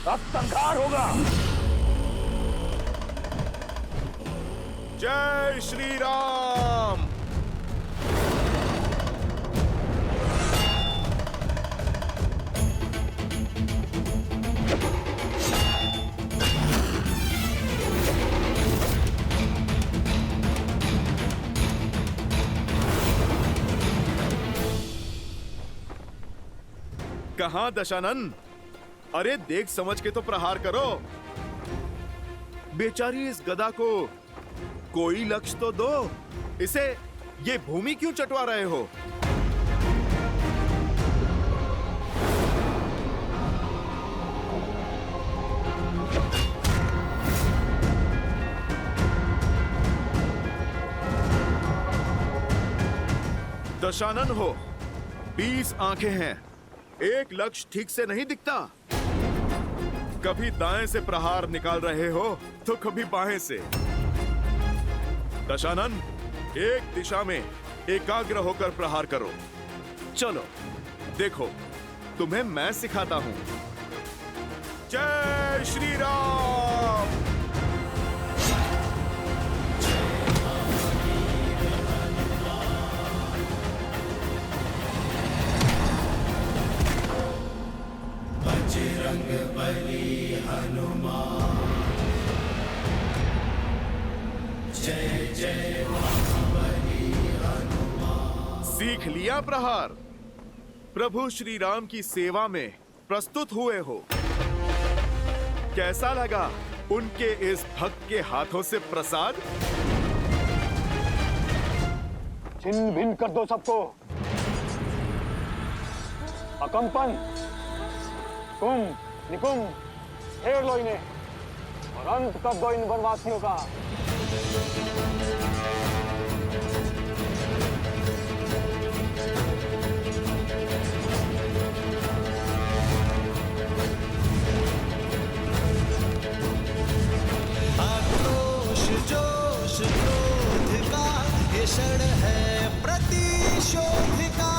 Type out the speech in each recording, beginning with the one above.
अब संहार होगा। जय श्री राम। कहां दशानन? अरे देख समझ के तो प्रहार करो। बेचारी इस गदा को कोई लक्ष्य तो दो। इसे ये भूमि क्यों चटवा रहे हो? दशानन हो, 20 आंखें हैं, एक लक्ष्य ठीक से नहीं दिखता। कभी दाएं से प्रहार निकाल रहे हो तो कभी बाएं से। दशानन, एक दिशा में एकाग्र होकर प्रहार करो। चलो देखो, तुम्हें मैं सिखाता हूं। जय श्री राम। बजरंग बली हनुमान, जय जय महाबली हनुमान। सीख लिया प्रहार? प्रभु श्री राम की सेवा में प्रस्तुत हुए हो। कैसा लगा उनके इस भक्त के हाथों से प्रसाद? छिन्न भिन्न कर दो सबको। अकंपन, कुंभ निकुंभ घेर लो इन्हें और अंत कर दो इन वनवासियों का। आक्रोश जोश क्रोध का ये क्षण है प्रतिशोध का,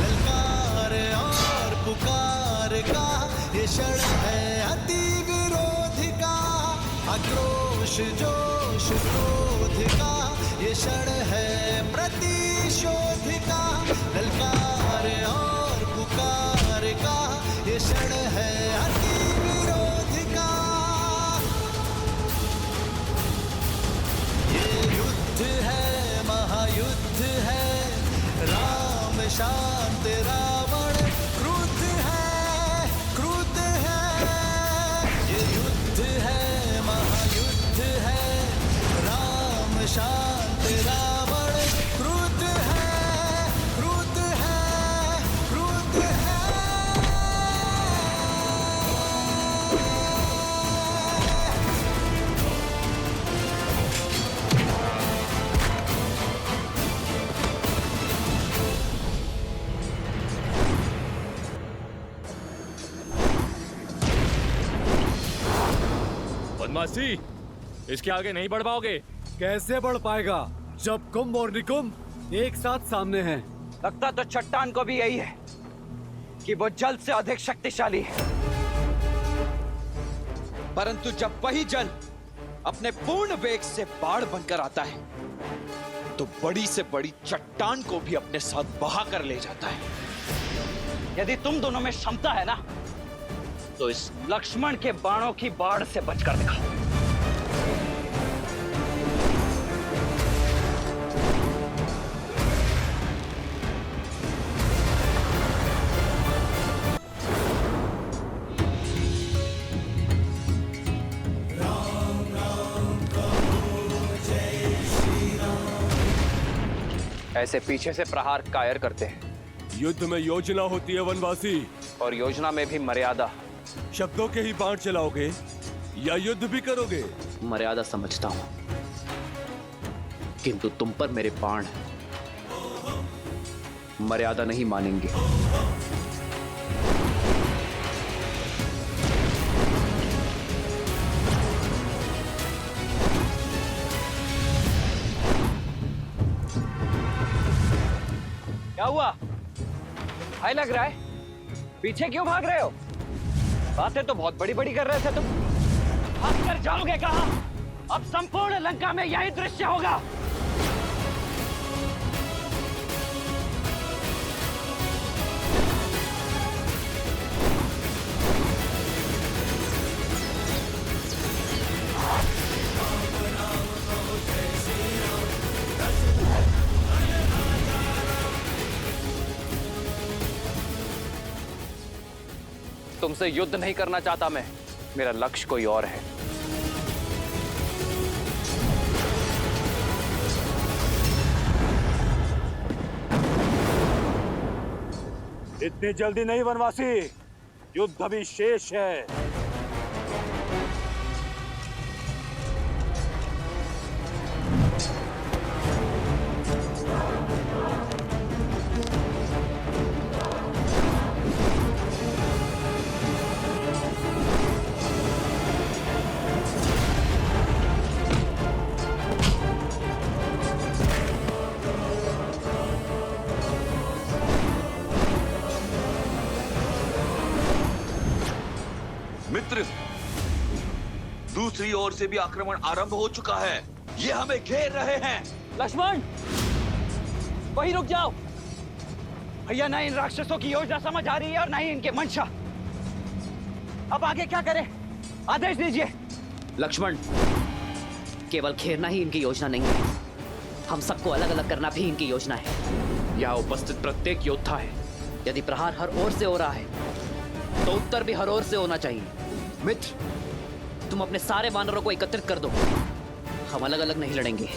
ललकार और पुकार का ये क्षण है अति विरोध का। आक्रोश जोश क्रोध का ये क्षण है प्रतिशोध का, ललकार और पुकार का ये क्षण है अति विरोध का। ये युद्ध है महायुद्ध है, राम शांत रावण क्रुद्ध है क्रुद्ध है। ये युद्ध है महायुद्ध है, राम शांत रावण क्रुद्ध है क्रुद्ध है क्रुद्ध है। बदमाशी, इसके आगे नहीं बढ़ पाओगे। कैसे बढ़ पाएगा जब कुंभ और निकुंभ एक साथ सामने हैं? लगता तो चट्टान को भी यही है कि वो जल से अधिक शक्तिशाली है, परंतु जब वही जल अपने पूर्ण वेग से बाढ़ बनकर आता है तो बड़ी से बड़ी चट्टान को भी अपने साथ बहा कर ले जाता है। यदि तुम दोनों में क्षमता है ना, तो इस लक्ष्मण के बाणों की बाढ़ से बचकर दिखाओ। ऐसे पीछे से प्रहार कायर करते हैं। युद्ध में योजना होती है वनवासी, और योजना में भी मर्यादा। शब्दों के ही बाण चलाओगे या युद्ध भी करोगे? मर्यादा समझता हूं, किंतु तुम पर मेरे बाण हैं, मर्यादा नहीं मानेंगे। क्या हुआ? हाय लग रहा है, पीछे क्यों भाग रहे हो? बातें तो बहुत बड़ी बड़ी कर रहे थे तुम। भाग कर जाओगे कहाँ? अब संपूर्ण लंका में यही दृश्य होगा। तुमसे युद्ध नहीं करना चाहता मैं, मेरा लक्ष्य कोई और है। इतनी जल्दी नहीं वनवासी, युद्ध अभी शेष है। मित्र, दूसरी ओर से भी आक्रमण आरंभ हो चुका है। ये हमें घेर रहे हैं। लक्ष्मण, वहीं रुक जाओ। भैया, ना इन राक्षसों की योजना समझ आ रही है और ना ही इनके मंशा। अब आगे क्या करें? आदेश दीजिए। लक्ष्मण, केवल घेरना ही इनकी योजना नहीं है, हम सबको अलग अलग करना भी इनकी योजना है। यहाँ उपस्थित प्रत्येक योद्धा है। यदि प्रहार हर ओर से हो रहा है तो उत्तर भी हर ओर से होना चाहिए। मित्र, तुम अपने सारे वानरों को एकत्रित कर दो, हम अलग अलग नहीं लड़ेंगे।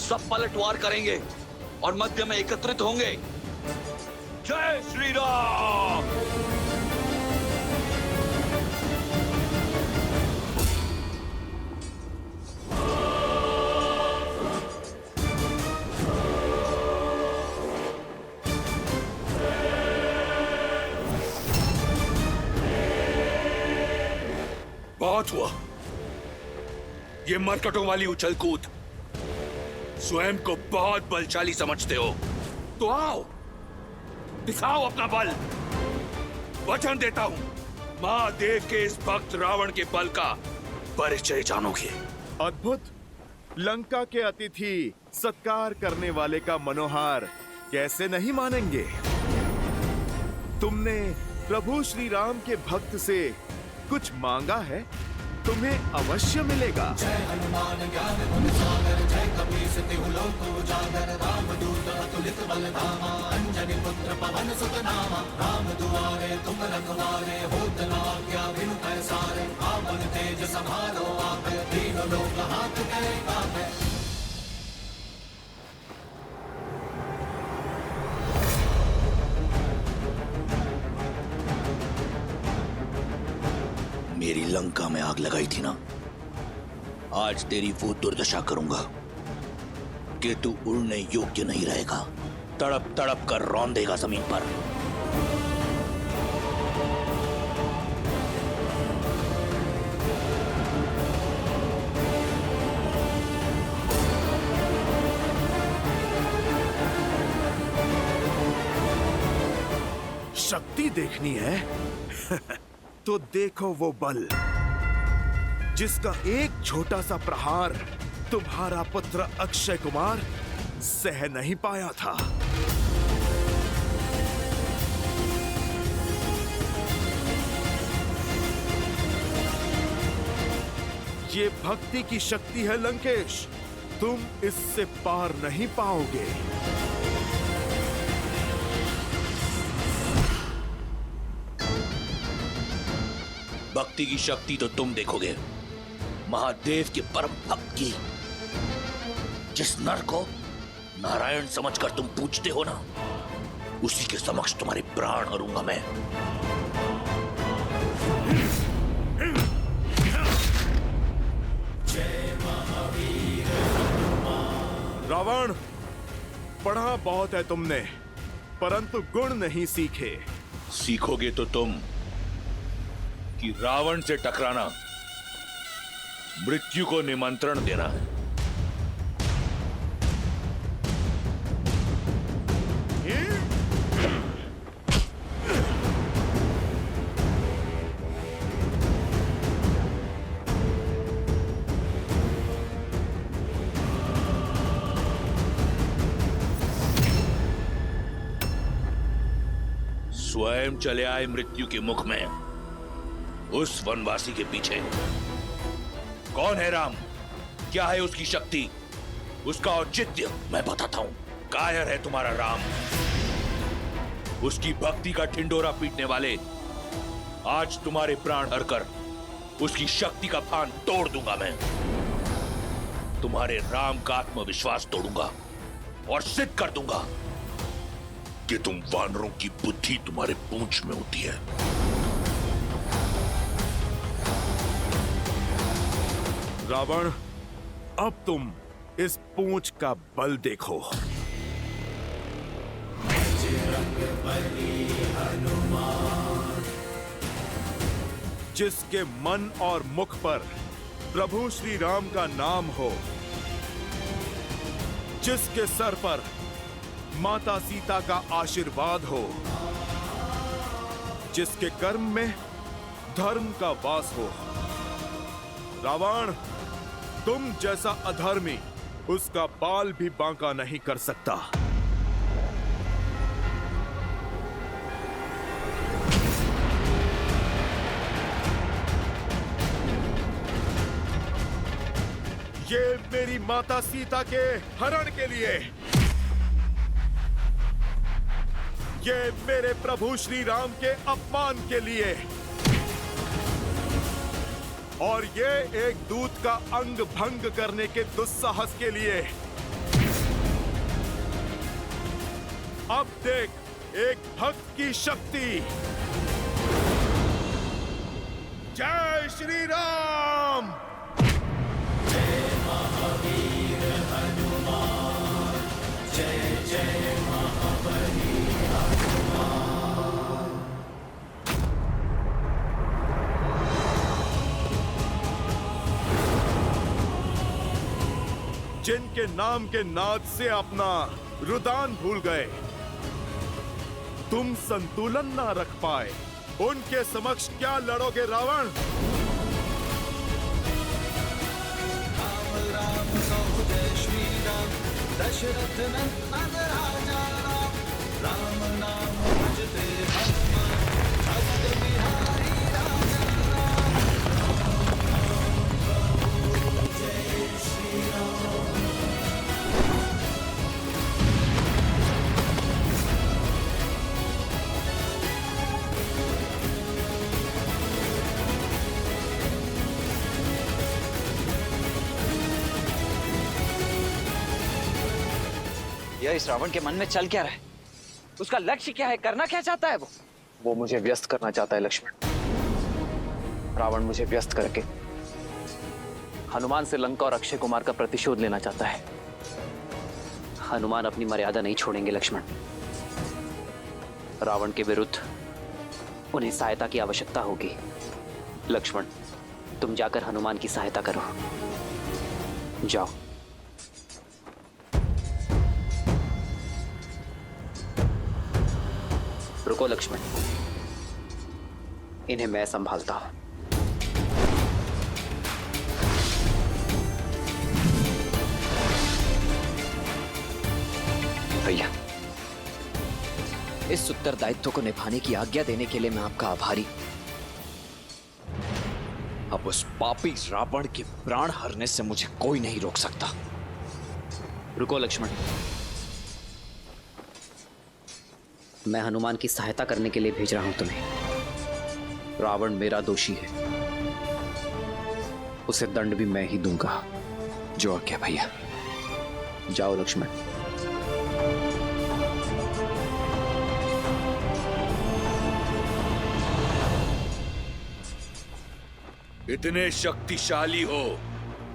सब पलटवार करेंगे और मध्य में एकत्रित होंगे। जय श्री राम। बहुत हुआ ये मरकटों वाली उछल कूद। स्वयं को बहुत बलशाली समझते हो तो आओ, दिखाओ अपना बल। वचन देता हूं, महादेव के इस भक्त रावण के बल का परिचय जानोगे। अद्भुत। लंका के अतिथि सत्कार करने वाले का मनोहार कैसे नहीं मानेंगे। तुमने प्रभु श्री राम के भक्त से कुछ मांगा है, तुम्हें अवश्य मिलेगा। जय हनुमान ज्ञान गुण सागर, जय कपीस तिहु लोक उजागर, रामदूत अतुलित बल धामा, अंजनी पुत्र पवन सुत नामा, राम दुआरे तुम रखवारे, होत न आज्ञा बिनु पैसारे, आपन तेज समारो आपे, तीनों लोक हाथ के कापे। मेरी लंका में आग लगाई थी ना, आज तेरी वो दुर्दशा करूंगा कि तू उड़ने योग्य नहीं रहेगा। तड़प तड़प कर रौंदेगा जमीन पर। शक्ति देखनी है तो देखो वो बल जिसका एक छोटा सा प्रहार तुम्हारा पुत्र अक्षय कुमार सह नहीं पाया था। ये भक्ति की शक्ति है लंकेश, तुम इससे पार नहीं पाओगे। भक्ति की शक्ति तो तुम देखोगे, महादेव के परम भक्त की। जिस नर को नारायण समझकर तुम पूजते हो ना, उसी के समक्ष तुम्हारे प्राण हरूंगा मैं। रावण, पढ़ा बहुत है तुमने, परंतु गुण नहीं सीखे। सीखोगे तो तुम कि रावण से टकराना मृत्यु को निमंत्रण देना है। स्वयं चले आए मृत्यु के मुख में, उस वनवासी के पीछे। कौन है राम? क्या है उसकी शक्ति, उसका औचित्य? मैं बताता हूं। कायर है तुम्हारा राम। उसकी भक्ति का ढिंडोरा पीटने वाले आज तुम्हारे प्राण हरकर उसकी शक्ति का फान तोड़ दूंगा मैं। तुम्हारे राम का आत्मविश्वास तोड़ूंगा और सिद्ध कर दूंगा कि तुम वानरों की बुद्धि तुम्हारे पूंछ में होती है। रावण, अब तुम इस पूंछ का बल देखो। जिसके मन और मुख पर प्रभु श्री राम का नाम हो, जिसके सर पर माता सीता का आशीर्वाद हो, जिसके कर्म में धर्म का वास हो। रावण, तुम जैसा अधर्मी उसका बाल भी बांका नहीं कर सकता। ये मेरी माता सीता के हरण के लिए, ये मेरे प्रभु श्री राम के अपमान के लिए, और ये एक दूत का अंग भंग करने के दुस्साहस के लिए। अब देख एक भक्त की शक्ति। जय श्री राम। जिनके नाम के नाद से अपना रुदान भूल गए, तुम संतुलन ना रख पाए, उनके समक्ष क्या लड़ोगे रावण? दशरथ नंदन राजा राम, राम नाम भजते हनुमान, भक्त बिहारी राजा राम। जय श्री राम। यह इस रावण के मन में चल क्या रहा है? उसका लक्ष्य क्या है? करना क्या चाहता है वो मुझे व्यस्त करना चाहता है लक्ष्मण। रावण मुझे व्यस्त करके हनुमान से लंका और अक्षय कुमार का प्रतिशोध लेना चाहता है। हनुमान अपनी मर्यादा नहीं छोड़ेंगे लक्ष्मण। रावण के विरुद्ध उन्हें सहायता की आवश्यकता होगी। लक्ष्मण, तुम जाकर हनुमान की सहायता करो। जाओ। रुको लक्ष्मण, इन्हें मैं संभालता हूं। भैया, इस उत्तरदायित्व को निभाने की आज्ञा देने के लिए मैं आपका आभारी। अब उस पापी रावण के प्राण हरने से मुझे कोई नहीं रोक सकता। रुको लक्ष्मण, मैं हनुमान की सहायता करने के लिए भेज रहा हूं तुम्हें। रावण मेरा दोषी है, उसे दंड भी मैं ही दूंगा। जो आज्ञा भैया। जाओ लक्ष्मण। इतने शक्तिशाली हो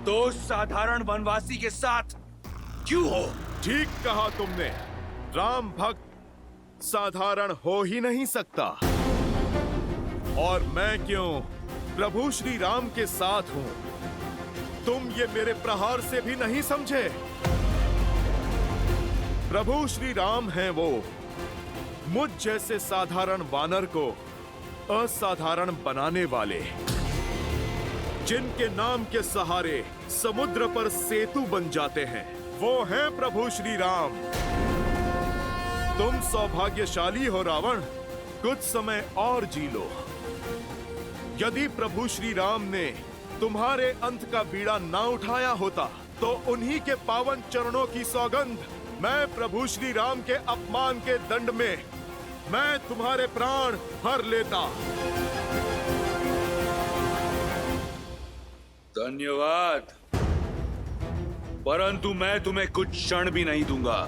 तो साधारण वनवासी के साथ क्यों हो? ठीक कहा तुमने। राम भक्त साधारण हो ही नहीं सकता। और मैं क्यों प्रभु श्री राम के साथ हूं। तुम ये मेरे प्रहार से भी नहीं समझे। प्रभु श्री राम हैं वो, मुझ जैसे साधारण वानर को असाधारण बनाने वाले, जिनके नाम के सहारे समुद्र पर सेतु बन जाते हैं, वो हैं प्रभु श्री राम। तुम सौभाग्यशाली हो रावण, कुछ समय और जी लो। यदि प्रभु श्री राम ने तुम्हारे अंत का बीड़ा ना उठाया होता तो उन्हीं के पावन चरणों की सौगंध, मैं प्रभु श्री राम के अपमान के दंड में मैं तुम्हारे प्राण हर लेता। धन्यवाद, परंतु मैं तुम्हें कुछ क्षण भी नहीं दूंगा।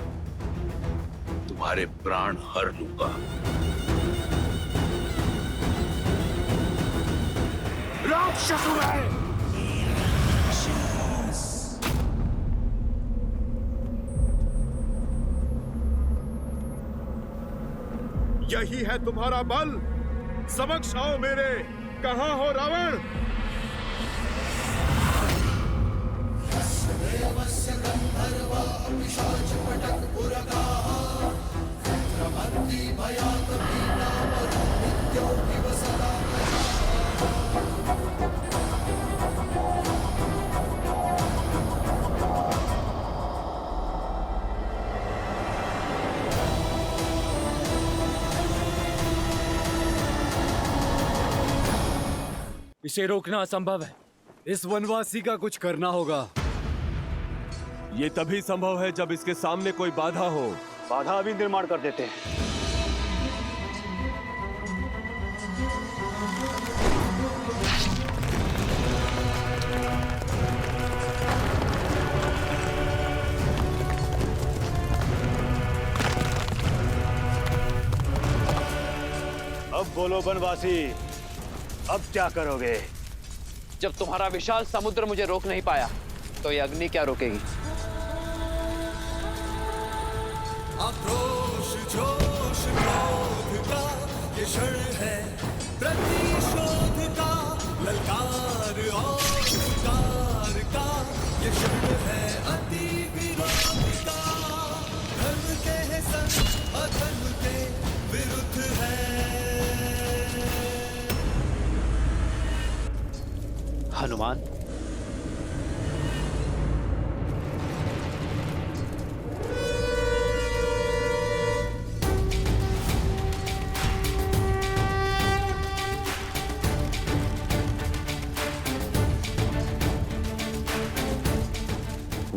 तुम्हारे प्राण हर लूंगा। राक्षस हूं मैं। यही है तुम्हारा बल? समक्ष आओ मेरे। कहां हो रावण? इसे रोकना असंभव है। इस वनवासी का कुछ करना होगा। ये तभी संभव है जब इसके सामने कोई बाधा हो। बाधा अभी निर्माण कर देते हैं। अब बोलो वनवासी, अब क्या करोगे? जब तुम्हारा विशाल समुद्र मुझे रोक नहीं पाया तो ये अग्नि क्या रोकेगी? आक्रोश जोश क्रोध का ये क्षण है, प्रतिशोध का ललकार और शिकार का ये क्षण है, अति विरोध का। धर्म के संग अधर्म के विरुद्ध है। हनुमान,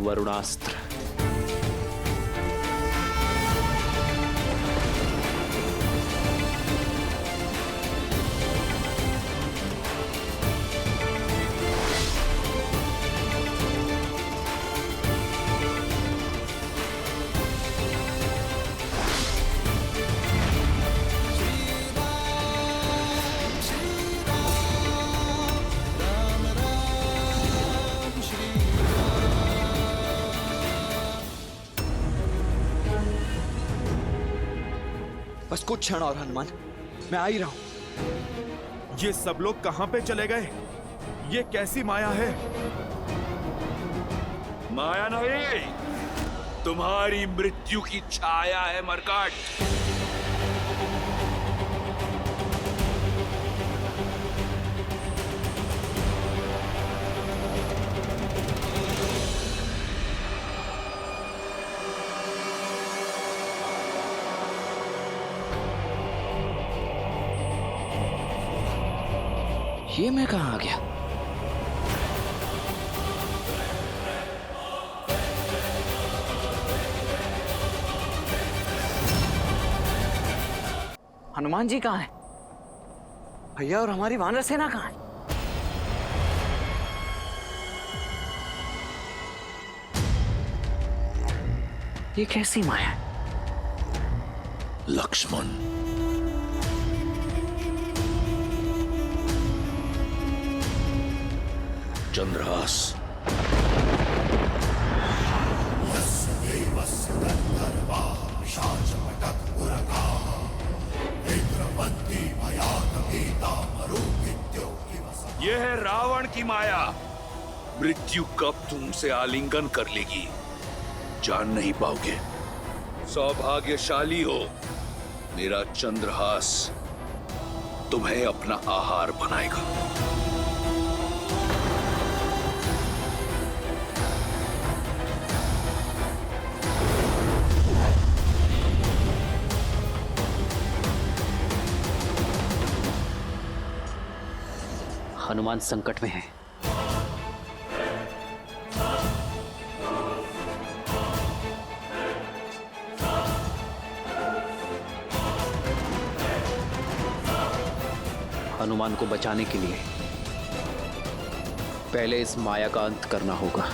वरुणास्त्र। बस कुछ क्षण और हनुमान, मैं आ ही रहा हूं। ये सब लोग कहां पे चले गए? ये कैसी माया है? माया नहीं, तुम्हारी मृत्यु की छाया है मरकट। ये मैं कहां आ गया? हनुमान जी कहां है? भैया और हमारी वानर सेना कहां है? ये कैसी माया है? लक्ष्मण, चंद्रहास, यह है रावण की माया। मृत्यु कब तुमसे आलिंगन कर लेगी जान नहीं पाओगे। सौभाग्यशाली हो, मेरा चंद्रहास तुम्हें अपना आहार बनाएगा। हनुमान संकट में है। हनुमान को बचाने के लिए पहले इस माया का अंत करना होगा।